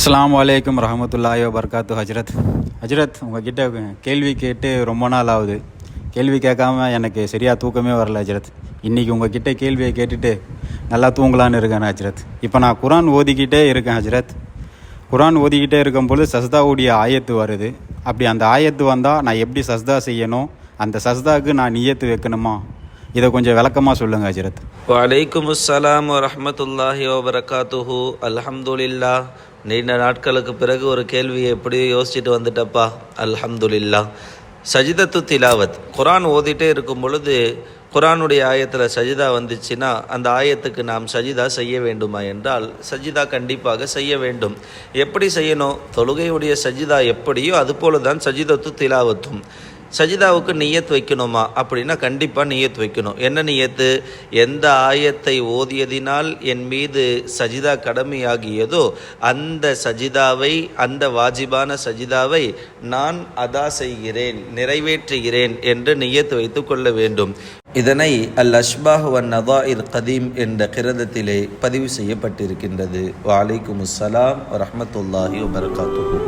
அஸ்ஸலாமு அலைக்கும் ரஹமத்துல்லாஹி வபரகாத்து. ஹஜ்ரத் உங்ககிட்ட கேள்வி கேட்டு ரொம்ப நாள் ஆகுது. கேள்வி கேட்காம எனக்கு சரியாக தூக்கமே வரல ஹஜ்ரத். இன்றைக்கி உங்ககிட்ட கேள்வியை கேட்டுட்டு நல்லா தூங்கலான்னு இருக்கேன் ஹஜ்ரத். இப்போ நான் குரான் ஓதிக்கிட்டே இருக்கேன் ஹஜ்ரத். குரான் ஓதிக்கிட்டே இருக்கும்போது சஸ்தாவுடைய ஆயத்து வருது. அப்படி அந்த ஆயத்து வந்தால் நான் எப்படி சஸ்தா செய்யணும், அந்த சஸ்தாவுக்கு நான் நியத்து வைக்கணுமா, இதை கொஞ்சம் விளக்கமாக சொல்லுங்கள் ஹஜ்ரத். வலைக்கும் அஸ்ஸலாம் வரஹ்மத்துல்லாஹி வபரகாத்துஹு. அல்ஹம்துலில்லா. நீண்ட நாட்களுக்கு பிறகு ஒரு கேள்வியை எப்படியோ யோசிச்சுட்டு வந்துட்டப்பா. அல்ஹம்துலில்லா. சஜிதத்து திலாவத், குரான் ஓதிட்டே இருக்கும் பொழுது குரானுடைய ஆயத்தில் சஜிதா வந்துச்சுன்னா அந்த ஆயத்துக்கு நாம் சஜிதா செய்ய வேண்டுமா என்றால் சஜிதா கண்டிப்பாக செய்ய வேண்டும். எப்படி செய்யணும்? தொழுகையுடைய சஜிதா எப்படியோ அதுபோல தான் சஜிதத்து திலாவத்தும். சஜிதாவுக்கு நியத் வைக்கணுமா அப்படின்னா கண்டிப்பாக நியத் வைக்கணும். என்ன நியத்து? எந்த ஆயத்தை ஓதியதினால் என் மீது சஜிதா கடமையாகியதோ அந்த சஜிதாவை, அந்த வாஜிபான சஜிதாவை நான் அதா செய்கிறேன், நிறைவேற்றுகிறேன் என்று நியத் வைத்து கொள்ள வேண்டும். இதனை அல் அஷ்பாஹ் வன் நதாஇர் கதீம் என்ற கிரதத்திலே பதிவு செய்யப்பட்டிருக்கின்றது. வலைக்கும் அஸ்ஸலாம் வரஹ்மத்துல்லாஹி வபரகாத்துஹு.